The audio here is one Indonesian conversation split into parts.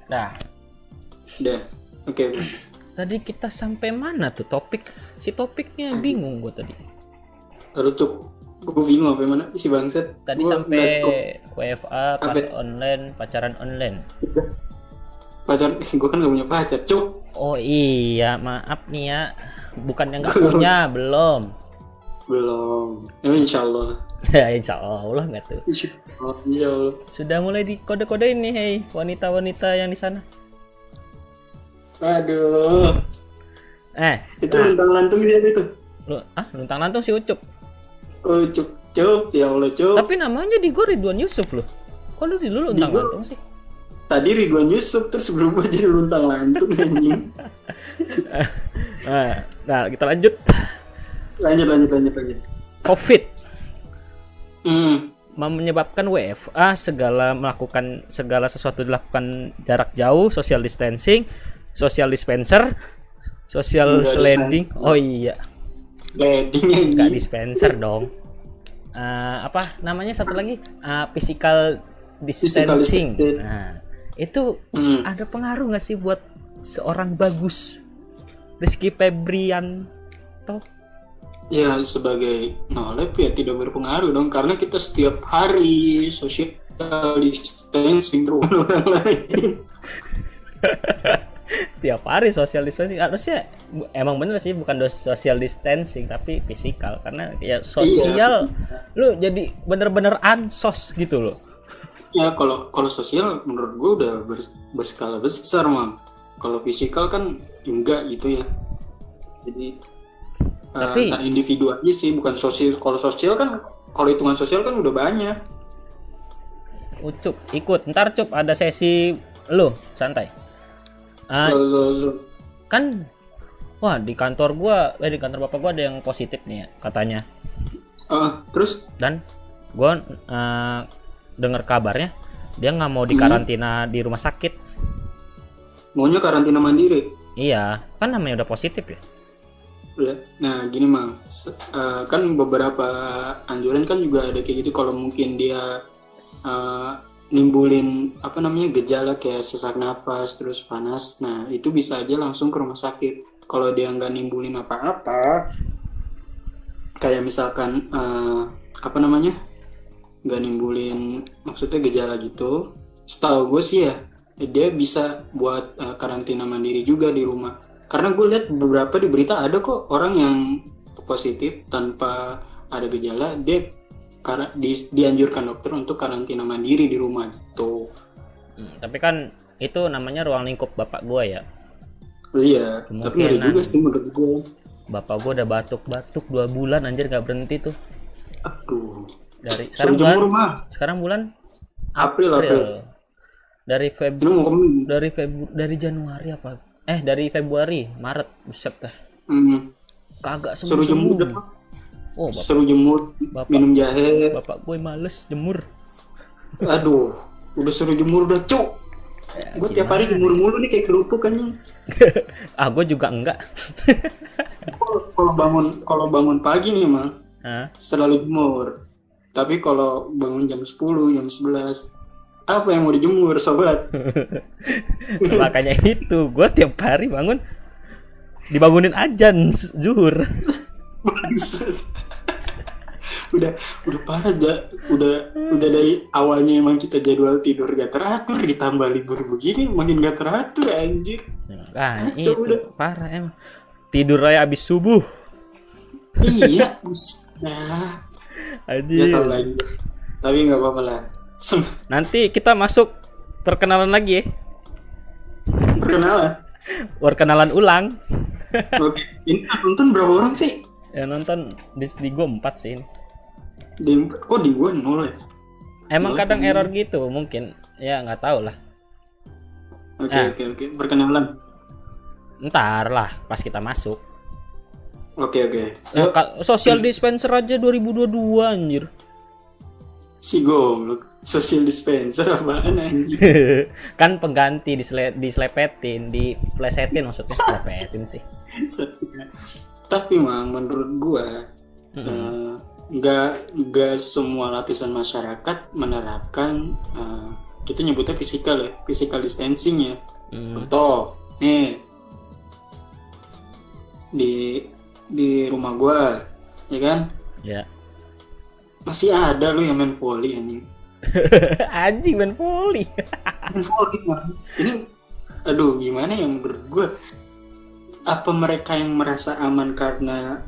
Dah. Udah. Oke. Tadi kita sampai mana tuh topik? Si topiknya bingung gue tadi. Lalu cuk, gue bingung apa mana si bangsat. Tadi Gua sampai ngeliat WFA, kelas online, pacaran online. pacar, gue kan gak punya pacar, cuk. Oh iya, maaf nih ya. Bukannya nggak punya, belum. Insya Allah. Ya insya Allah nggak tuh. Insya Allah. Sudah mulai di kode-kode ini, hei wanita-wanita yang di sana. Aduh. Itu luntang lantung dia itu. Luntang lantung si Ucup. Oh cuk, ya Allah cuk. Tapi namanya di gue Ridwan Yusuf loh. Kok lu di lu luntang lantung sih? Tadi Ridwan Yusuf terus berubah jadi luntang lantung anjing. Nah, kita lanjut. Lanjut. COVID menyebabkan WFA, melakukan segala sesuatu dilakukan jarak jauh, social distancing, social dispenser, social sliding. Oh iya. Sliding enggak dispenser dong. Apa namanya satu lagi? Physical distancing. Nah, itu ada pengaruh nggak sih buat seorang Bagus Rizky Febrianto? Ya sebagai nolep ya tidak berpengaruh dong, karena kita setiap hari social distancing dengan orang lain. Tiap hari social distancing, harusnya emang bener sih bukan social distancing tapi fisikal, karena ya sosial lu jadi bener-bener ansos gitu loh. Ya kalau sosial menurut gue udah berskala besar Mam. Kalau fisikal kan enggak gitu ya. Jadi tapi individu aja sih, bukan sosial. Kalau sosial kan, kalau hitungan sosial kan udah banyak. Ucup ikut, ntar Cup ada sesi lu santai. Kan wah di kantor bapak gua ada yang positif nih ya, katanya. Terus? Dan gua dengar kabarnya dia nggak mau dikarantina di rumah sakit. Maunya karantina mandiri. Iya, kan namanya udah positif ya. Nah gini Mang, kan beberapa anjuran kan juga ada kayak gitu, kalau mungkin dia nimbulin gejala kayak sesak napas terus panas, nah itu bisa aja langsung ke rumah sakit. Kalau dia nggak nimbulin apa-apa, kayak misalkan nggak nimbulin maksudnya gejala gitu, setahu gue sih ya dia bisa buat karantina mandiri juga di rumah. Karena gue lihat beberapa di berita ada kok orang yang positif tanpa ada gejala, dia dianjurkan dokter untuk karantina mandiri di rumah gitu. Tapi kan itu namanya ruang lingkup bapak gue ya. Iya, tapi ngeri juga sih menurut gue. Bapak gue udah batuk-batuk 2 bulan anjir gak berhenti tuh. Aduh. Sekarang bulan April. Dari Januari apa? Dari Februari, Maret, buset dah. Kagak sembuh. Suruh jemur, minum jahe. Bapak gue males jemur. Aduh, udah suruh jemur udah cuk. Gue tiap hari jemur mulu nih kayak kerupuk kan. Gue juga enggak. Kalau bangun pagi nih Mang, selalu jemur. Tapi kalau bangun jam 10, jam 11, apa yang mau dijemur sobat? Makanya itu gue tiap hari dibangunin azan zuhur. udah parah udah dari awalnya emang kita jadwal tidur gak teratur, ditambah libur begini makin gak teratur anjir. Itu parah emang. Tidur aja abis subuh. Iya, anjir. Tapi nggak apa-apa lah. Nanti kita masuk perkenalan lagi ya. Perkenalan ulang. Oke. Ini nonton berapa orang sih? Ya nonton di gua 4 sih ini. Kok di gua 0 ya? Emang kadang error gitu mungkin. Ya nggak tahu lah. Oke. Perkenalan. Ntar lah pas kita masuk. Oke. Social dispenser aja 2022 anjir. Si goblok. Social dispenser apaan anjir? Kan pengganti dislepetin, diplesetin maksudnya, dislepetin sih. Tapi Mang, menurut gua nggak semua lapisan masyarakat menerapkan kita nyebutnya physical ya, physical distancing ya. Hmm. Contoh, nih di rumah gua, ya kan, Ya. masih ada lu yang main volley anjing. Anjing main volley. Main volley man. Ini, aduh gimana yang menurut gua, apa mereka yang merasa aman karena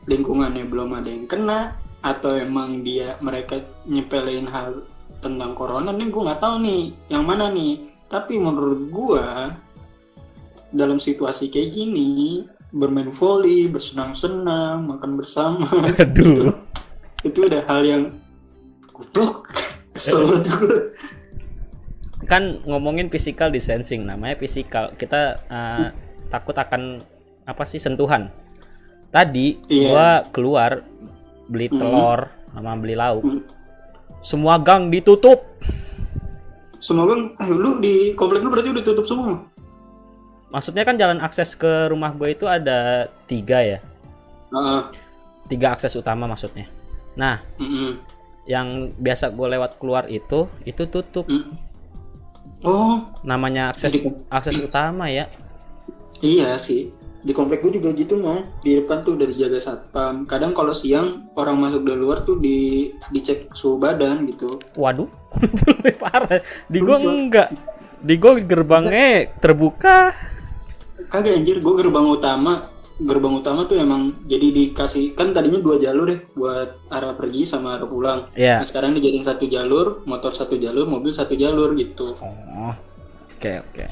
lingkungannya belum ada yang kena, atau emang mereka nyepelin hal tentang corona nih, gue nggak tahu nih yang mana nih. Tapi menurut gue dalam situasi kayak gini, bermain volley, bersenang-senang, makan bersama, Aduh. itu udah hal yang goblok. Kesel banget gue. Kan ngomongin physical distancing, namanya physical. Kita takut akan apa sih, sentuhan. Tadi gua keluar beli telur sama beli lauk. Semua gang ditutup. Semua gang, lu di komplek lu berarti udah tutup semua? Maksudnya kan jalan akses ke rumah gue itu ada 3 ya. 3 akses utama maksudnya. Nah, yang biasa gue lewat keluar itu tutup. Oh, namanya akses utama ya. Iya sih. Di komplek gue juga gitu mah. Di depan tuh udah dijaga satpam. Kadang kalau siang orang masuk dari luar tuh dicek suhu badan gitu. Waduh, itu lebih parah. Di gue enggak. Di gue gerbangnya terbuka. Kagak anjir, gue gerbang utama tuh emang jadi dikasih, kan tadinya 2 jalur deh buat arah pergi sama arah pulang. Yeah. Nah, sekarang dijadiin 1 jalur, motor 1 jalur, mobil 1 jalur gitu. Oh, oke.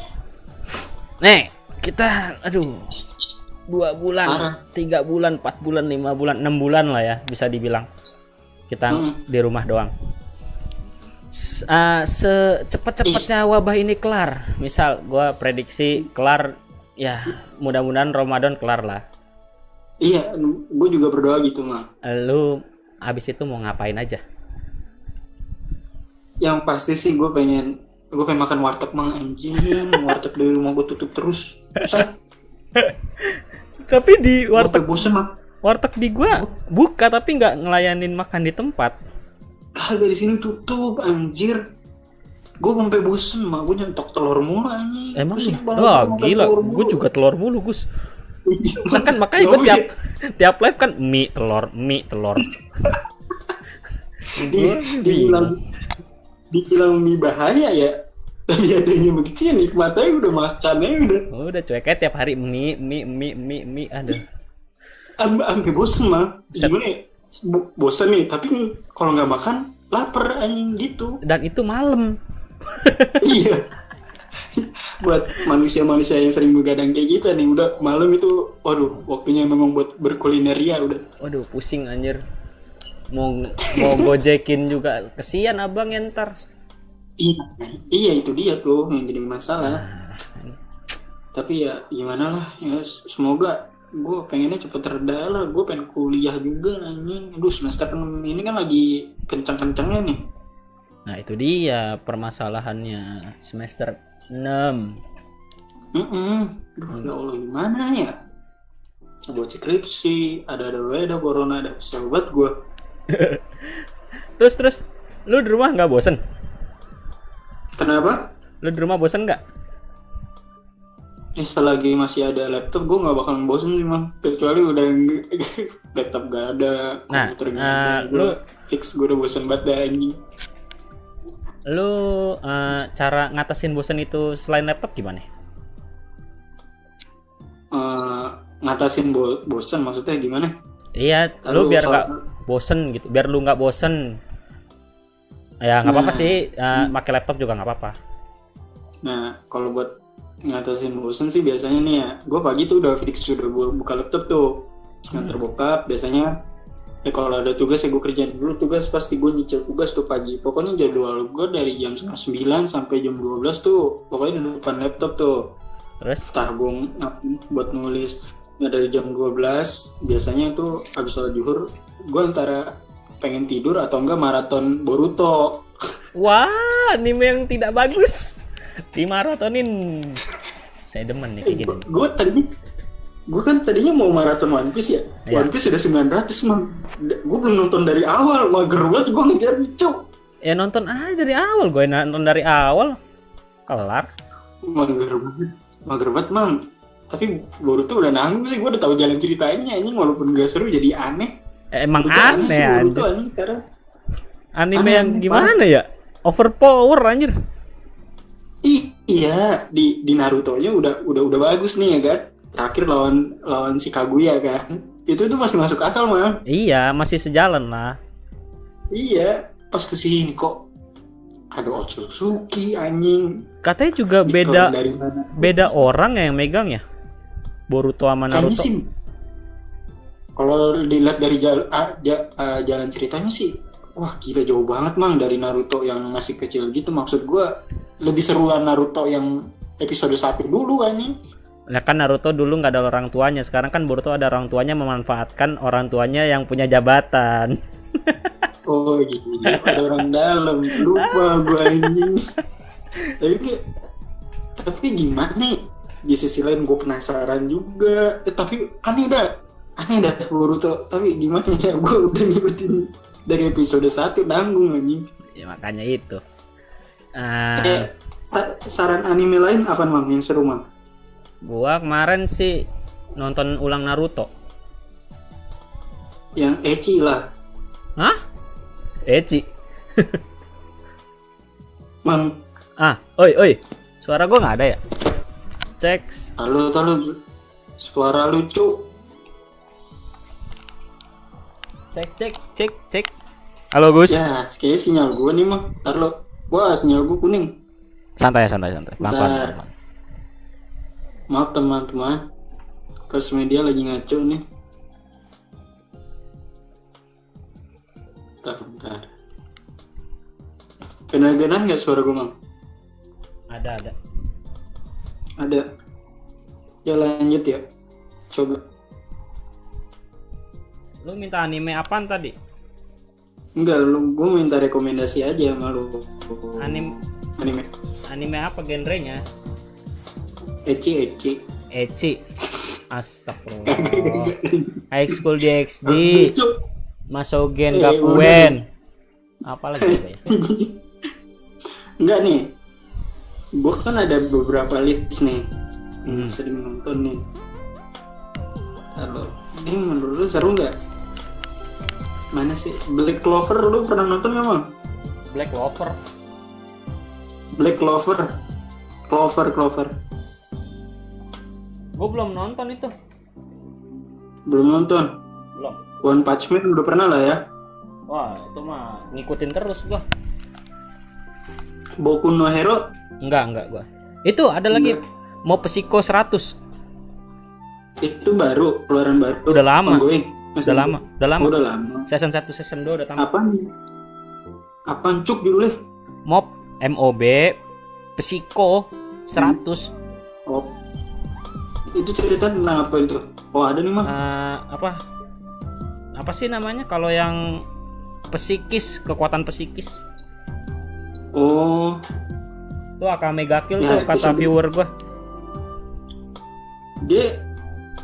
Nih, kita 2 bulan, 3 bulan, 4 bulan, 5 bulan, 6 bulan lah ya bisa dibilang kita di rumah doang. Secepat-cepatnya wabah ini kelar. Misal gue prediksi kelar ya, mudah-mudahan Ramadan kelar lah. Iya, gue juga berdoa gitu mah. Lu abis itu mau ngapain aja? Yang pasti sih gue pengen makan warteg mang anjing. Warteg dari rumah gue tutup terus. Tapi di warteg bosen mah. Warteg di gua buka tapi nggak ngelayanin makan di tempat. Kagak, di sini tutup anjir. Gue sampai bosen mah, gue nyentok telur mulu anjing. Emang sih? Wah gila, gue juga telur mulu Gus. Nah kan makanya gue tiap live kan mie telur. Dibilang mie bahaya ya. Tapi adanya begitu ya, nikmat aja udah makannya udah. Udah cueknya tiap hari mie ada. Sampai bosen mah. Gimana ya? Bosen nih, tapi kalau nggak makan lapar anjing gitu. Dan itu malam. Iya. Buat manusia-manusia yang sering begadang kayak gitu nih, udah malam itu, waduh, waktunya memang buat berkuliner ya udah. Waduh, pusing anjir. Mau gojekin juga kesian abang ntar. Iya itu dia tuh yang jadi masalah. Tapi ya gimana lah, ya semoga, gue pengennya cepet reda lah. Gue pengen kuliah juga anjing. Aduh, semester 6 ini kan lagi kencang-kencangnya nih. Nah itu dia permasalahannya, semester 6. Aduh, ya Allah gimana ya? Buat skripsi, ada corona, ada sahabat gue. Terus, lu di rumah nggak bosen? Kenapa? Lu di rumah bosen nggak? Selagi masih ada laptop, gue nggak bakalan bosen sih mang. Kecuali udah laptop gak ada, komputer gak ada, lu fix gue udah bosen banget anjing. Lu cara ngatasin bosen itu selain laptop gimana? Ngatasin bosen maksudnya gimana? Iya, lu biar nggak bosen gitu, biar lu nggak bosen. Ya nggak apa-apa sih, pakai laptop juga nggak apa-apa. Nah kalau buat ngatasin bosen sih biasanya nih ya, gue pagi tuh udah fix sudah buka laptop tuh, nganter bokap biasanya. Kalau ada tugas ya gue kerjain dulu tugas, pasti gue nyicil tugas tuh pagi. Pokoknya jadwal gue dari jam 9 sampai jam 12 tuh pokoknya di depan laptop tuh. Terus? Ntar gue buat nulis. Nah dari jam 12 biasanya tuh abis sholat zuhur gue antara pengen tidur atau enggak maraton Boruto. Wah, anime yang tidak bagus dimaratonin. Saya demen nih kayak gini. Gue kan tadinya mau maraton One Piece ya. One Piece udah 900 man. Gue belum nonton dari awal, mager banget gue ngejar cok. Ya nonton aja dari awal, gue nonton dari awal kelar. Mager banget mang. Tapi Boruto udah nanggung sih, gue udah tahu jalan ceritanya ini, walaupun gak seru jadi aneh. Emang Boruto aneh Boruto anjir. anjing sekarang. Anime Aneh, yang aneh, gimana ya? Overpower anjir. Iya, di Naruto-nya udah bagus nih ya kan. Terakhir lawan si Kaguya kan. Itu masih masuk akal mah. Iya, masih sejalan lah. Iya, pas kesini kok ada Otsutsuki anjing. Katanya juga beda orang yang megang ya. Boruto sama Kayaknya Naruto. sih, kalau dilihat dari jalan ceritanya sih, wah gila jauh banget mang dari Naruto yang masih kecil gitu. Maksud gua lebih seruan Naruto yang episode 1 dulu anjing. Nah kan Naruto dulu nggak ada orang tuanya, sekarang kan Boruto ada orang tuanya, memanfaatkan orang tuanya yang punya jabatan. Oh iya, ada orang dalam, lupa gua anjing. Tapi gimana nih? Di sisi lain gue penasaran juga. Tapi aneh dah Boruto. Tapi gimana ya, gue udah ngikutin dari episode 1 nanggung anjing. Ya makanya itu. Saran anime lain apa mang yang seru mang? Gua kemarin sih nonton ulang Naruto. Yang ecchi lah. Hah? Ecchi. Mang. Oi. Suara gua nggak ada ya? Cek. Halo, suara lucu. Cek. Halo Gus. Ya, kayaknya sinyal gue nih mah. Halo. Wah, sinyal gue kuning. Santai. Pelan-pelan. Maaf teman-teman. First Media lagi ngaco nih. Bentar. Kedengeran nggak suara gue mang? Ada. Ya lanjut ya. Coba. Lu minta anime apaan tadi? Enggak, gue minta rekomendasi aja sama lu. Anime apa genrenya? Ecchi. Astagfirullah. High School DxD. Masogen Gakuen. Gakuen. Apalagi ya? Enggak nih. Gue kan ada beberapa list nih. Sering nonton nih. Halo. Ini menurut lu seru nggak? Mana sih? Black Clover lu pernah nonton nggak mang? Black Clover. Clover. Gue belum nonton itu. Belum nonton. Belum. One Punch Man udah pernah lah ya. Wah, itu mah ngikutin terus gua. Boku no Hero? Enggak gua. Itu ada lagi mau Psycho 100. Itu baru, keluaran baru. Udah lama. Ongoing. Udah lama. Udah lama. Season 1, season 2 udah tamat. Apaan cuk judulnya? MOB Psycho 100. Oh. Itu cerita tentang apa itu? Oh, ada nih, Mang. Apa sih namanya kalau yang psikis, kekuatan psikis? Oh. Tuh Akame ga Kill Ya, tuh kata viewer gua. Dia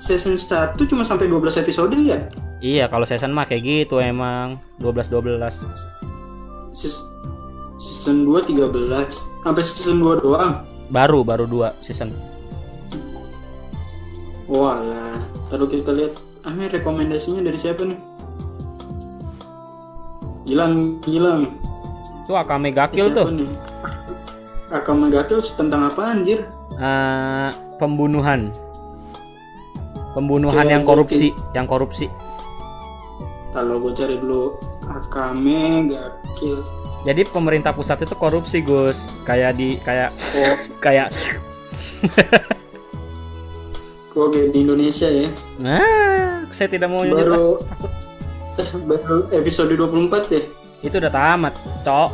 season 1 cuma sampai 12 episode ya? Iya, kalau season mah kayak gitu emang 12. Season 2 13. Sampai season 2 doang. Baru 2 season. Walah, taruh kita lihat. Ini rekomendasinya dari siapa nih? Gilang. Tuh Akame ga Kill tuh. Nih? Akame ga Kill tentang apa anjir? Pembunuhan Kayak yang korupsi. Kalau gue cari dulu Akame ga Kill. Jadi pemerintah pusat itu korupsi, Gus. Kayak Oke, di Indonesia ya. Nah, saya tidak mau baru episode 24 ya. Itu udah tamat, Cok.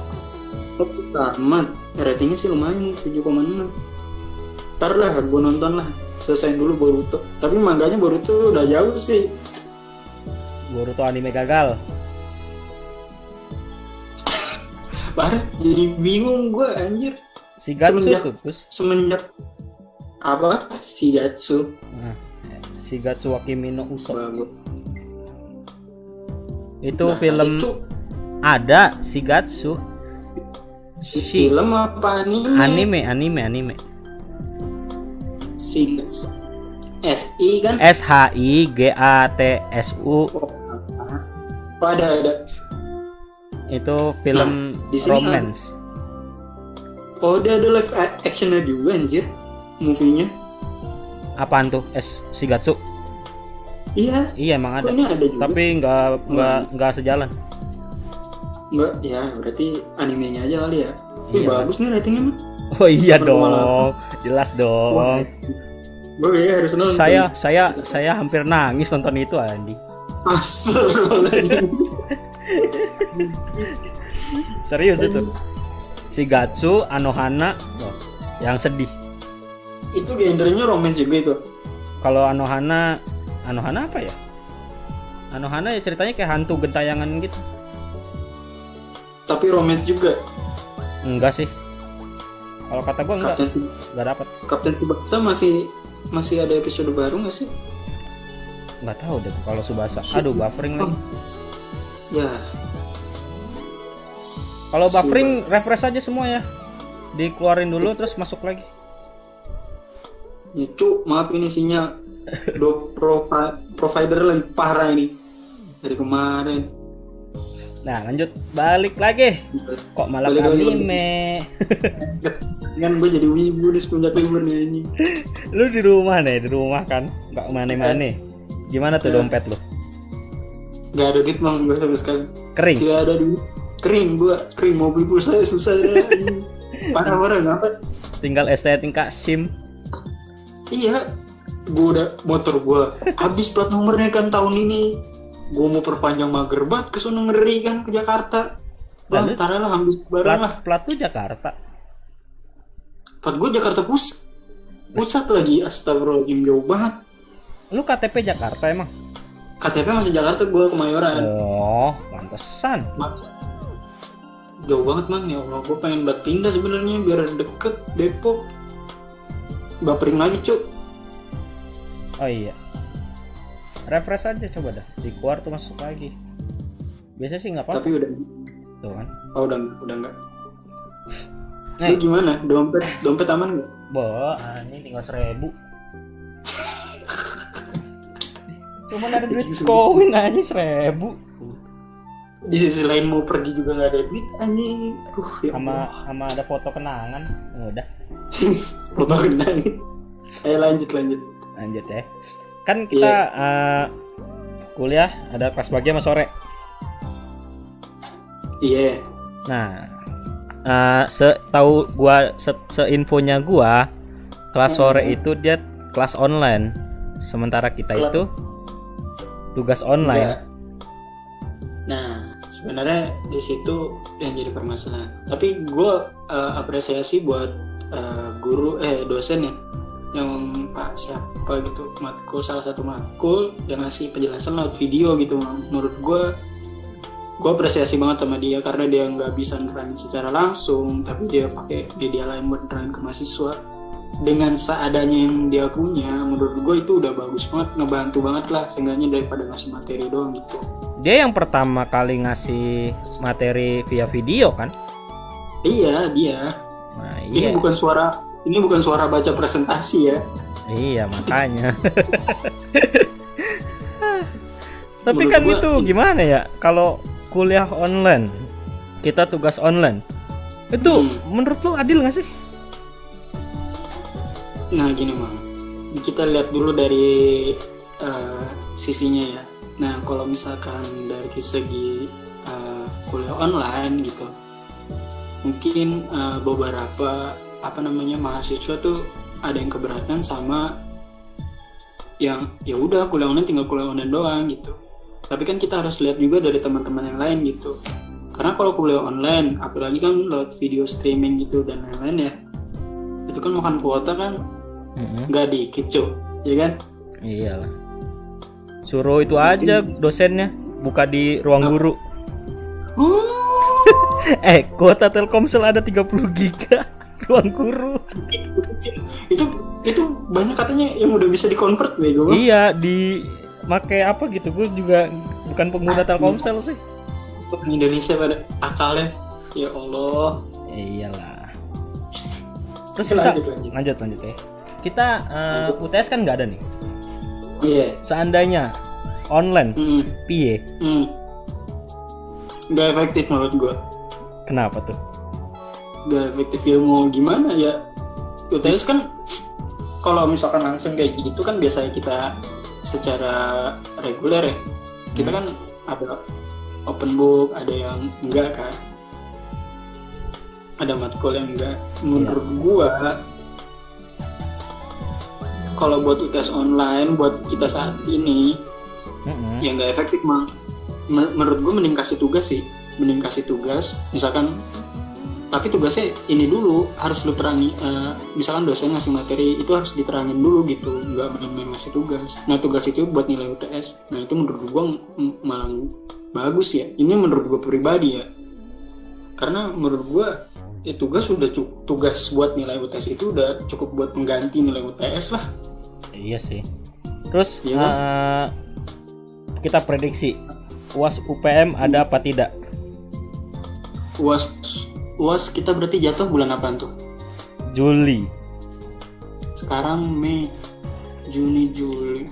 Tamat. Ratingnya sih lumayan 7,6. Ntar lah, gue nonton lah. Selesaiin dulu Boruto. Tapi manganya Boruto udah jauh sih. Boruto anime gagal. Parah, jadi bingung gue anjir. Shigatsu tuh, Gus. Semenjak apa? Shigatsu. Nah, Shigatsu wa Kimi no Uso. Bagus. Itu film ada Shigatsu. Film apa anime? Anime. SI kan? SHIGATSU. Oh, ada. Itu film romance. Oh, ada live actionnya juga anjir, movie-nya. Apaan tuh? Shigatsu. Iya emang ada. Ini ada juga. Tapi nggak sejalan. Enggak, ya berarti animenya aja kali ya. Iya. Bagus nih ratingnya mah. Oh iya dong, jelas dong. Gue harus nonton. Saya hampir nangis nonton itu, Andi. Astagfirullahaladzim. Serius itu. Shigatsu, Anohana, yang sedih. Itu genrenya romance juga itu. Kalau Anohana apa ya? Anohana ya ceritanya kayak hantu gentayangan gitu. Tapi romance juga. Enggak sih. Kalau kata gua enggak dapat. Kapten Tsubasa masih ada episode baru nggak sih? Nggak tahu deh kalau Tsubasa. Aduh, buffering lagi. Ya. Kalau buffering refresh aja semua ya. Dikeluarin dulu terus masuk lagi. Ya cu, maaf ini sinyal provider lagi parah ini dari kemarin. Nah lanjut, balik lagi. Kok malah anime? Kan gue jadi wibu nih semenjak libur nih ini. Lu di rumah kan? Gak mana-mana. Gimana tuh dompet lu? Gak ada duit mang gue sama sekali. Kering? Tidak ada duit. Kering mau beli pulsa susah ya. Parah ngapa? Tinggal STNK SIM. Iya, gue udah motor gue habis plat nomornya kan tahun ini. Gue mau perpanjang mager banget ke sono ngeri kan ke Jakarta. Lantaran lah habis barang lah. Plat lu Jakarta? Plat gue Jakarta pusat lagi. Astagfirullahaladzim, jauh banget. Lu KTP Jakarta emang? KTP masih Jakarta, gue Kemayoran. Oh, pantesan. Jauh banget mang, ya Allah. Gue pengen buat pindah sebenarnya biar deket Depok. Bapering lagi cuk. Oh iya. Refresh aja coba dah. Di keluar tuh masuk lagi. Biasa sih nggak apa-apa. Tapi udah. Tuh kan. Oh udah nggak. Lu gimana? Dompet aman nggak? Ini tinggal 1.000. Cuma ada duit koin aja 1.000. Di sisi lain mau pergi juga nggak ada duit anjing. Sama ada foto kenangan. Udah. Foto kenangan. Ayo lanjut ya. Kan kita kuliah ada kelas pagi sama sore. Iya. Nah, setahu gua, seinfonya gua, kelas sore itu dia kelas online, sementara kita itu tugas online. Nah, sebenarnya di situ yang jadi permasalahan. Tapi gua apresiasi buat dosen ya. Yang Pak siapa gitu, salah satu matkul yang ngasih penjelasan lewat video gitu. Menurut gue apresiasi banget sama dia karena dia nggak bisa nerangin secara langsung, tapi dia pakai media lain buat nerangin ke mahasiswa dengan seadanya yang dia punya. Menurut gue itu udah bagus banget, ngebantu banget lah seenggaknya daripada ngasih materi doang gitu. Dia yang pertama kali ngasih materi via video kan? Iya dia. Nah, iya. Ini bukan suara baca presentasi ya. Iya makanya. Tapi menurut kan itu gimana ya? Kalau kuliah online, kita tugas online, itu menurut lo adil nggak sih? Nah gini mang, kita lihat dulu dari sisinya ya. Nah kalau misalkan dari segi kuliah online gitu, mungkin beberapa mahasiswa tuh ada yang keberatan sama yang ya udah kuliah online tinggal kuliah online doang gitu. Tapi kan kita harus lihat juga dari teman-teman yang lain gitu. Karena kalau kuliah online, apalagi kan lewat video streaming gitu dan lain-lain ya, itu kan makan kuota kan nggak dikit cuk, ya kan? Iyalah. Suruh itu aja dosennya buka di ruang guru. Kuota Telkomsel ada 30 giga. Ruang guru itu banyak katanya yang udah bisa dikonvert bego. Iya, make apa gitu. Gue juga bukan pengguna Telkomsel sih. Untuk Indonesia pada akalnya ya Allah. Iyalah. Terus bisa lanjut ya. Kita UTS kan nggak ada nih. Iya. Seandainya online, piye? Nggak efektif menurut gua. Kenapa tuh? Nggak efektif ya, mau gimana ya? UTS kan kalau misalkan langsung kayak gitu kan biasanya kita secara reguler ya. Kita kan ada open book, ada yang enggak kan. Ada matkul yang enggak. Menurut gua kalau buat UTS online buat kita saat ini ya nggak efektif, Mang. Menurut gua mending kasih tugas misalkan, tapi tugasnya ini dulu harus lu terangi, misalkan dosen ngasih materi itu harus diterangin dulu gitu, nggak main-main ngasih tugas. Nah tugas itu buat nilai UTS, nah itu menurut gua malah bagus ya. Ini menurut gua pribadi ya, karena menurut gua ya tugas buat nilai UTS itu udah cukup buat mengganti nilai UTS lah. Iya sih. Terus kita prediksi UAS UPM ada apa tidak? UAS kita berarti jatuh bulan apaan tuh? Juli. Sekarang Mei, Juni, Juli.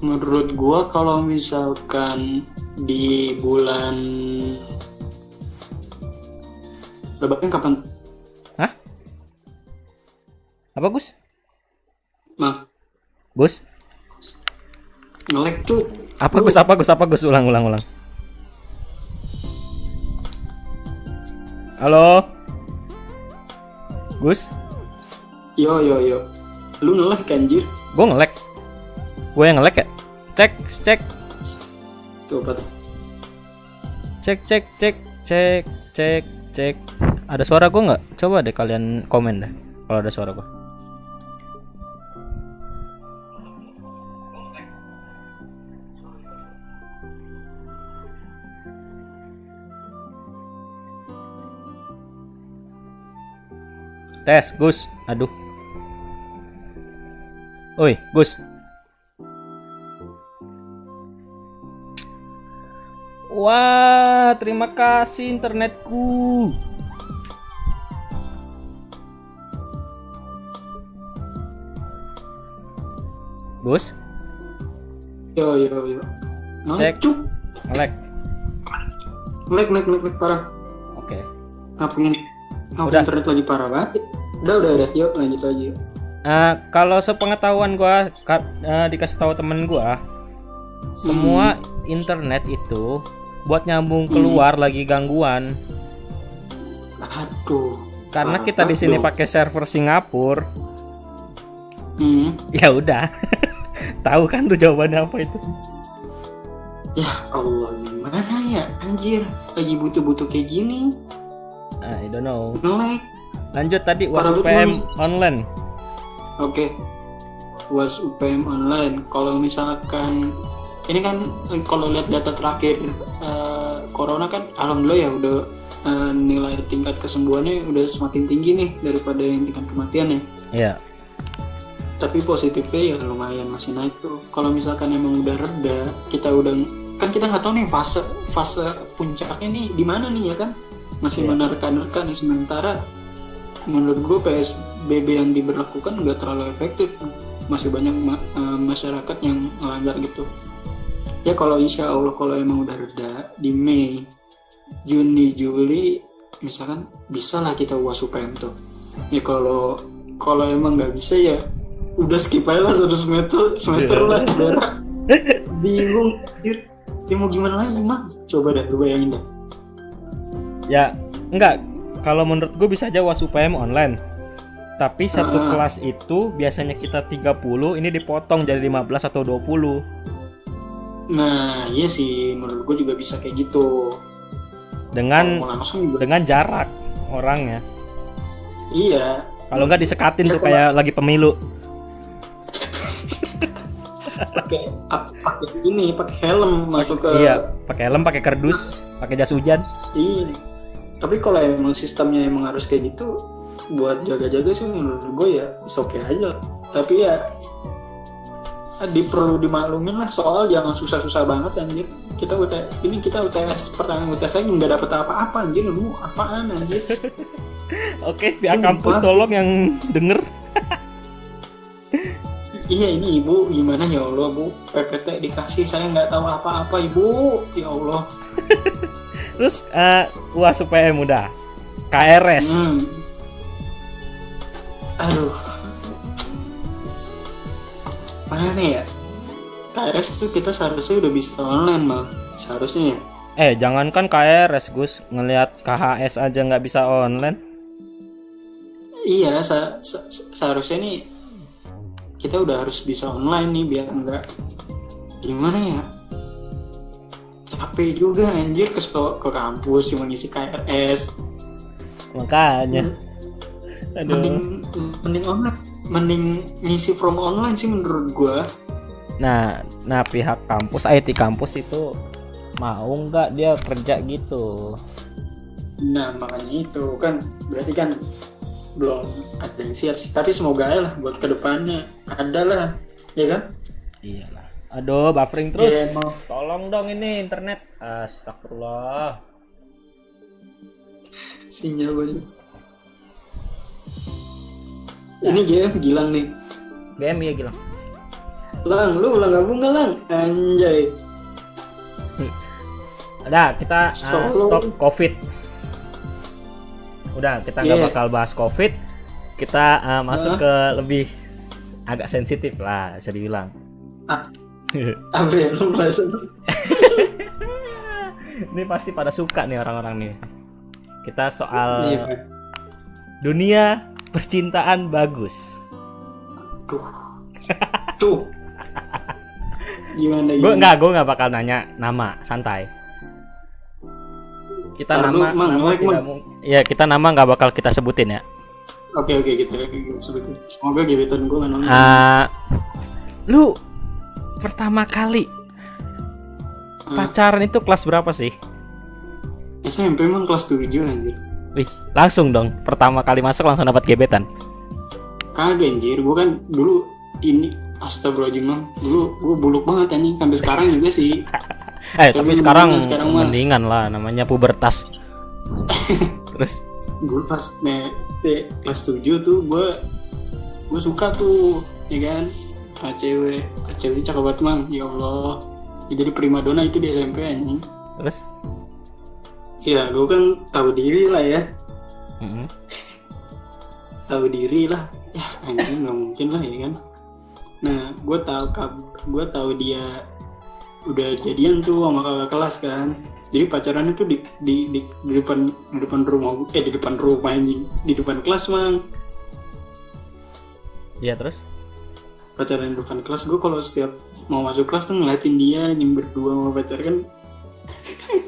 Menurut gua kalau misalkan di bulan lebaran kapan? Hah? Apa Gus? Nah, Gus? Ngelek cu. Apa Gus? Ulang. Halo? Gus? Yo. Lu ngelek anjir. Gue ngelek. Gue yang ngelek ya? Cek. Coba tuh. Cek. Ada suara gue nggak? Coba deh kalian komen deh kalau ada suara gue. Tes, Gus. Aduh. Oi, Gus. Wah, terima kasih internetku. Gus? Yo. Cek. Ngelek. Ngelek parah. Oke. Ngapain internet lagi parah banget. Udah. Yuk lanjut aja. Kalau sepengetahuan gua dikasih tahu temen gua, semua internet itu buat nyambung keluar lagi gangguan. Aduh. Karena kita di sini pakai server Singapura. Ya udah. Tahu kan tuh jawabannya apa itu? Ya Allah, gimana ya anjir, lagi butuh kayak gini. I don't know. Ngelek. Lanjut tadi UAS UPM online. Oke. UAS UPM online. Kalau misalkan ini kan kalau lihat data terakhir corona kan alhamdulillah ya udah nilai tingkat kesembuhannya udah semakin tinggi nih daripada yang tingkat kematian ya. Iya. Tapi positifnya ya lumayan masih naik tuh. Kalau misalkan emang udah reda, kita nggak tahu nih fase puncaknya nih di mana nih ya kan? Masih menerka-nerka nih, sementara menurut gue PSBB yang diberlakukan nggak terlalu efektif, masih banyak masyarakat yang melanggar gitu ya. Kalau insya Allah kalau emang udah reda di Mei, Juni, Juli misalkan bisa lah kita UAS UPM tuh ya. Kalau emang nggak bisa ya udah skip aja lah satu semester lah. Darah bingung anjir, ya mau gimana lagi mah, coba dah lu bayangin dah. Ya, enggak. Kalau menurut gue bisa aja UAS UPM online. Tapi satu kelas itu biasanya kita 30, ini dipotong jadi 15 atau 20. Nah, iya sih, menurut gue juga bisa kayak gitu. Dengan jarak orangnya. Iya. Kalau enggak disekatin tuh kayak lagi pemilu. pakai helm masuk ke. Iya, pakai helm, pakai kardus, pakai jas hujan. Iya. Tapi kalau emang sistemnya emang harus kayak gitu, buat jaga-jaga sih menurut gue ya oke aja. Tapi ya perlu dimaklumin lah, soal jangan susah-susah banget anjir. Kita UTS pertama UTS aja nggak dapet apa-apa anjir, lu apaan anjir. Oke, pihak kampus tolong yang denger. Iya ini ibu gimana ya Allah bu, PPT dikasih saya nggak tahu apa-apa ibu, ya Allah. Terus UAS UPM udah, KRS. Aduh, mana ya? KRS itu kita seharusnya udah bisa online mal, seharusnya ya. Jangankan KRS Gus, ngelihat KHS aja nggak bisa online. Iya, seharusnya nih kita udah harus bisa online nih biar enggak gimana ya? Capek juga anjir ke kampus cuma ngisi KRS. Makanya. Aduh. Mending online, mending ngisi from online sih menurut gua. Nah pihak kampus, IT kampus itu mau nggak dia kerja gitu? Nah makanya itu kan berarti kan belum ada yang siap sih, tapi semoga aja lah buat kedepannya ada lah, ya kan? Iyalah. Aduh, buffering terus. Yeah, tolong dong ini internet. Astagfirullah. Sinyal gue. Ini game Gilang nih. Game ya Gilang. Lang, lu ulang gabung nggak Lang? Anjay. Udah, kita stop COVID. Udah, kita nggak bakal bahas COVID. Kita masuk ke lebih agak sensitif lah, bisa dibilang. Apa ya lu bahas? Ini pasti pada suka nih orang-orang nih. Kita soal dunia percintaan bagus. Tuh. Gimana? Gue nggak bakal nanya nama, santai. Kita nama tidak ya kita nama nggak bakal kita sebutin ya. Oke kita sebutin. Semoga gebetan gue nggak nonton. Lu pertama kali pacaran itu kelas berapa sih? SMP emang kelas 7 anjir. Wih, langsung dong. Pertama kali masuk langsung dapat gebetan. Kagak anjir, gue kan dulu ini astagfirullahaladzim, dulu gue buluk banget anjing sampai sekarang juga sih. Tapi sekarang mendingan lah, namanya pubertas. Terus gue pas kelas 7 tuh gue suka tuh, ya kan? cewek cakep banget mang, ya Allah. Jadi primadona itu di SMP anjing. Terus? Ya gue kan tahu diri lah ya. Tahu diri lah. Ya anjing nggak mungkin lah ya kan. Nah gue tahu dia udah jadian tuh sama kakak kelas kan. Jadi pacaran itu di depan rumah, di depan rumah anjing, di depan kelas mang. Iya terus? Pacaran di depan kelas, gue kalau setiap mau masuk kelas tuh ngeliatin dia nyim berdua sama pacar kan.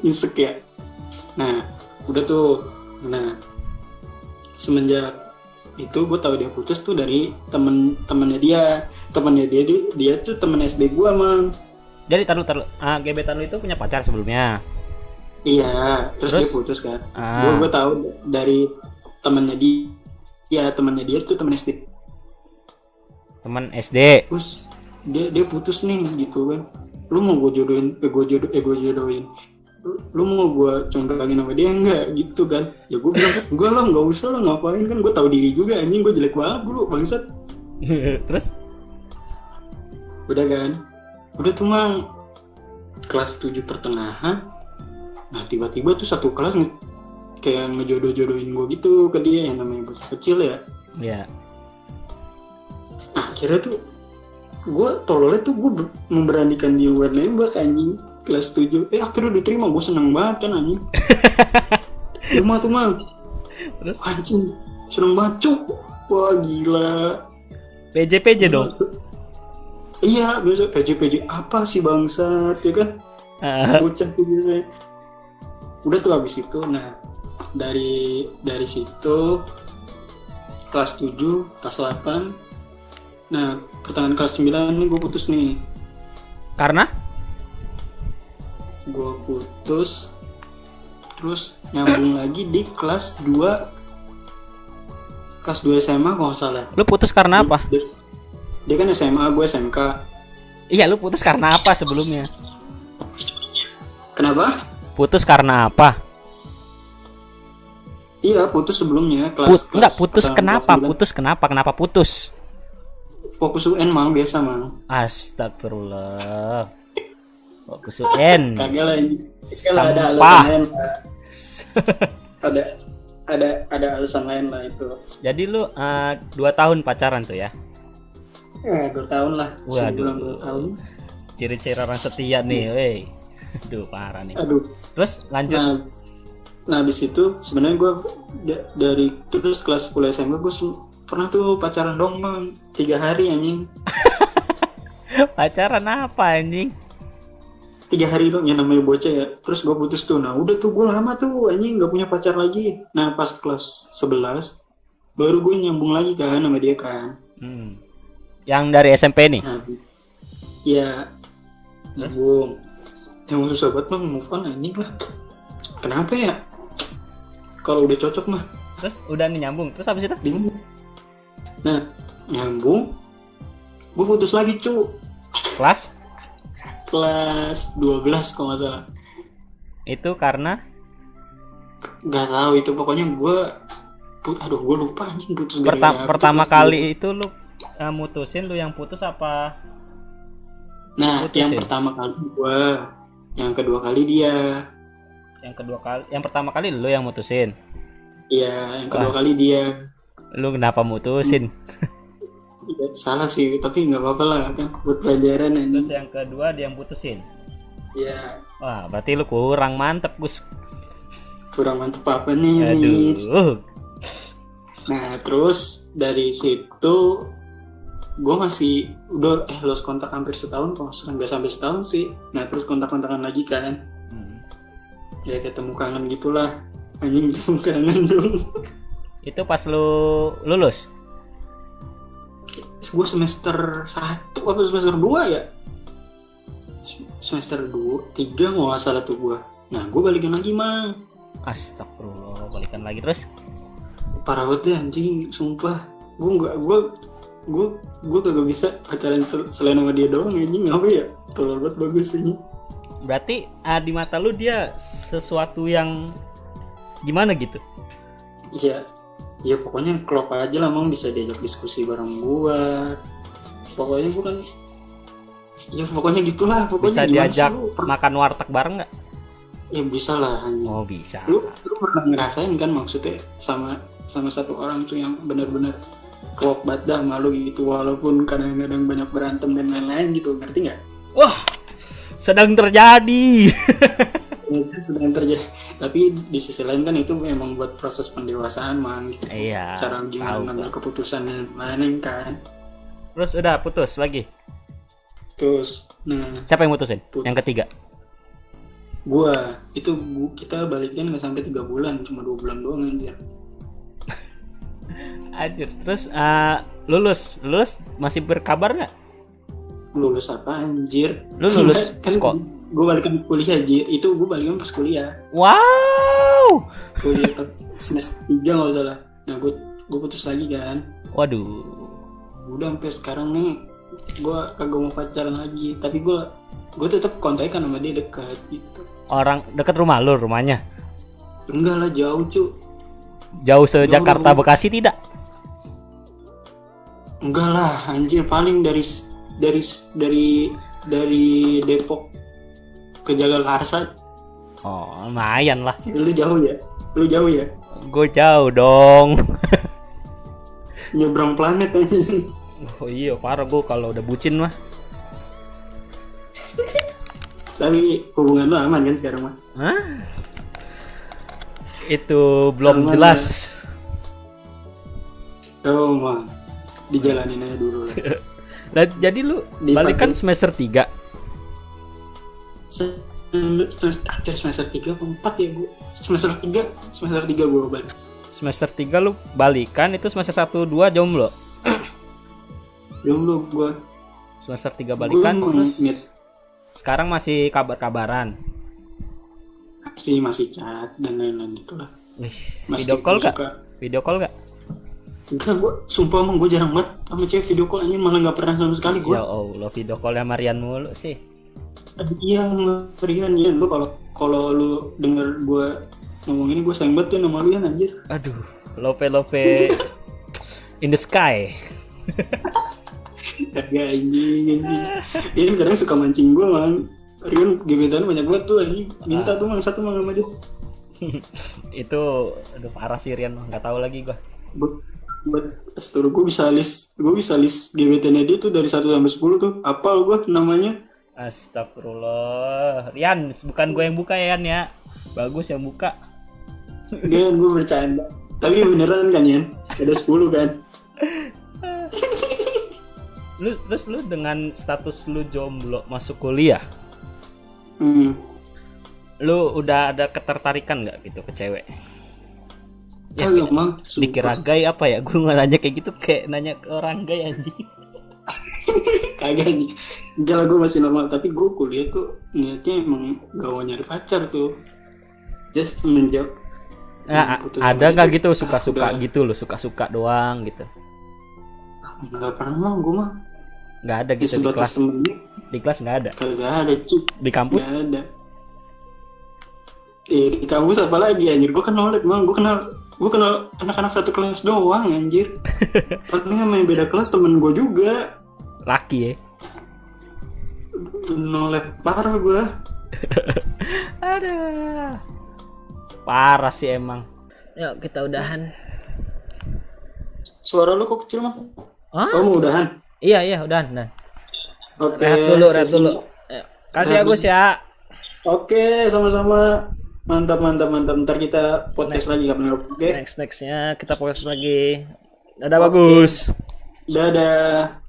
Nyesek ya. Nah udah tuh, nah semenjak itu gue tahu dia putus tuh dari temennya dia tuh temen SD gue mang. Jadi taruh gebetan lu itu punya pacar sebelumnya? Iya, terus dia putus kan. Gue tahu dari temennya dia tuh temen SD. Teman SD. Terus dia putus nih gitu kan. Lu mau gue jodohin? Lu mau gue condongin sama dia enggak gitu kan? Ya gue bilang gue lah nggak usah lah, ngapain kan, gue tahu diri juga anjing, gue jelek banget dulu bangsat. Terus? Udah kan? Udah tuh mang kelas 7 pertengahan. Nah tiba-tiba tuh satu kelas kayak ngejodoh-jodohin gue gitu ke dia, yang namanya bocah kecil ya. Iya. Nah, akhirnya tuh gue tololnya tuh gue memberanikan dia buat nembak anjing kelas 7. Akhirnya diterima, gue seneng banget kan anjing. Rumah tuh mang. Terus? Anjing seneng banget cuk. Wah gila. PJ dong. Iya biasa PJ apa sih bangsat ya kan. Bocah tuh biasanya. Udah tuh habis itu, nah dari situ kelas 7, kelas 8. Nah, pertengahan kelas 9 nih gue putus nih. Karena? Gue putus, terus nyambung lagi di kelas 2 SMA kalau nggak salah. Lu putus karena apa? Dia kan SMA, gue SMK. Iya, lu putus karena apa sebelumnya? Kenapa? Putus karena apa? Iya, putus sebelumnya Enggak, putus kenapa? kelas 9. Putus kenapa? Kenapa putus? Fokus UN mang, biasa mang. Astagfirullah. Fokus UN. Kagak lah ini. Kagak ada Sampah. alasan lain lah. ada alasan lain lah itu. Jadi lu 2 tahun pacaran tuh ya? 2 tahun lah. Waduh. Sebulan 2 tahun. Ciri-ciri orang setia nih, weh. Aduh, parah nih. Aduh. Terus lanjut. Nah habis itu sebenarnya gue dari terus kelas 10 SMA gue pernah tuh pacaran dong mang 3 hari anjing. Pacaran apa anjing? 3 hari dong, yang namanya bocah ya. Terus gue putus tuh. Nah udah tuh gue lama tuh anjing gak punya pacar lagi. Nah pas kelas 11 baru gue nyambung lagi kan sama dia kan. Yang dari SMP nih? Nah, ya nyambung. Yang susah banget mah move on anjing lah. Kenapa ya? Kalau udah cocok mah. Terus udah nih nyambung. Terus habis itu? Bingung. Nah nyambung, gue putus lagi cu. Kelas 12 kalau nggak salah. Itu karena? Nggak tahu itu, pokoknya gue gue lupa anjing putus gara-gara pertama putus kali dulu. itu lu mutusin, lu yang putus apa? Nah putus yang ya? pertama kali gue, yang kedua kali dia. Yang pertama kali lu yang mutusin? Iya, yang kedua kali dia. Lu kenapa mutusin? Ya, salah sih, tapi nggak apa-apa lah kan buat pelajaran aja. Terus yang kedua dia yang putusin? Iya. Wah, berarti lu kurang mantep, Gus. Kurang mantep apa nih? Aduh. Nah terus dari situ gue masih udah lost kontak hampir setahun, kok nggak sampai setahun sih. Nah terus kontak-kontakan lagi kan. Ya ketemu kangen gitulah. Anjing ketemu kangen dulu. Itu pas lu lulus? Gue semester 1 apa semester 2 ya? Semester 3 nggak salah tuh gue. Nah gue balikan lagi mang. Astagfirullah, balikan lagi terus? Parah banget deh anjing, sumpah. Gue kagak bisa pacaran selain sama dia doang anjing, apa ya? Tolol banget, bagus ini. Berarti di mata lu dia sesuatu yang gimana gitu? Iya. Ya pokoknya klop aja lah, mang bisa diajak diskusi bareng gua. Pokoknya gua kan ya pokoknya gitulah, pokoknya bisa diajak makan warteg bareng nggak? Ya bisa lah hanya. Oh bisa. Lu pernah ngerasain kan maksudnya sama satu orang tuh yang benar-benar klop banget dah malu gitu, walaupun kadang-kadang banyak berantem dan lain-lain gitu, ngerti nggak? Wah, sedang terjadi. Sedang terjadi. Tapi di sisi lain kan itu memang buat proses pendewasaan mang gitu. Iya. Cara gimana ngambil keputusan dan lain-lain kan. Terus udah putus lagi. Terus nah siapa yang mutusin? Yang ketiga. Kita balikan nggak sampai 3 bulan, cuma 2 bulan doang anjir. Anjir. Terus lulus masih berkabar nggak? Lulus apa anjir? Lu lulus kan sekolah? Gue balikan kuliah anjir. Itu gue balikan pas kuliah. Wow. Kuliah semester 3 nggak salah. Nah gue putus lagi kan. Waduh. Udah sampai sekarang nih gue kagak mau pacaran lagi. Tapi gue tetap kontekan sama dia, dekat gitu. Orang dekat rumah lu rumahnya? Enggak lah, jauh cu. Jauh se-Jakarta Bekasi tidak? Enggak lah anjir, paling dari Depok ke Jagakarsa. Oh lumayan lah. Lu jauh ya? Gue jauh dong. Nyebrang planet aja sih. Oh iya parah, gue kalau udah bucin mah. Tapi hubungan lu aman kan sekarang mah? Hah? Itu belum aman jelas. Oh mah, dijalanin aja dulu lah. Nah, jadi lu balikan semester 3? Semester 3 atau 4 ya gue? Semester 3 gue balik. Semester 3 lu balikan, itu semester 1, 2 jomblo? Jomblo gue. Semester 3 balikan terus sekarang masih kabar-kabaran? Masih chat dan lain-lain gitu lah. Video call gak? Enggak, gue sumpah emang gue jarang banget sama cewek video call anjing, malah nggak pernah sama sekali gue. Ya Allah, video call-nya Marian mulu sih. Aduh, iya Rian, ya lu kalau lu denger gue ngomong ini gue sayang banget tuh sama lu ya anjir. Aduh, love in the sky. Kagak anjing. Ini kadang suka mancing gue man. Rian gebetan banyak banget tuh anjing. Minta tuh mang satu mang sama dia. Itu aduh parah sih Rian, nggak tahu lagi gue. Buat setelah gue bisa list gebetannya dia tuh dari 1 sampai 10 tuh. Apal gue namanya. Astagfirullah. Rian, bukan gue yang buka ya, Yan ya. Bagus yang buka. Gan, gue bercanda. Tapi beneran kan Yan? Ada 10 kan? Lu dengan status lu jomblo masuk kuliah. Lu udah ada ketertarikan nggak gitu ke cewek? Ya, dikira gay apa ya? Gue nanya kayak gitu kayak nanya ke orang gay anjing. Kagak nih. Enggak, gue masih normal, tapi gue kuliah tuh niatnya emang gak mau nyari pacar tuh. Just semenjak ada nggak gitu suka-suka gitu lo, suka-suka doang gitu? Nggak pernah gue mah. Nggak ada gitu di kelas. Di kelas nggak ada. Nggak ada cuy. Di kampus? Nggak ada. Di kampus apa lagi anjir? Gue kenal anak-anak satu kelas doang anjir. Paling main beda kelas temen gue juga. Laki ya? Nolep parah gue. Aduh. Parah sih emang. Yuk kita udahan. Suara lu kok kecil mah? Hah? Mau udahan? Iya udahan. Oke. Rehat dulu. Kasih Agus ya. Oke, sama-sama. Mantap. Ntar kita podcast lagi kapan? Oke. Nextnya kita podcast lagi. Dadah. Bagus. Dadah.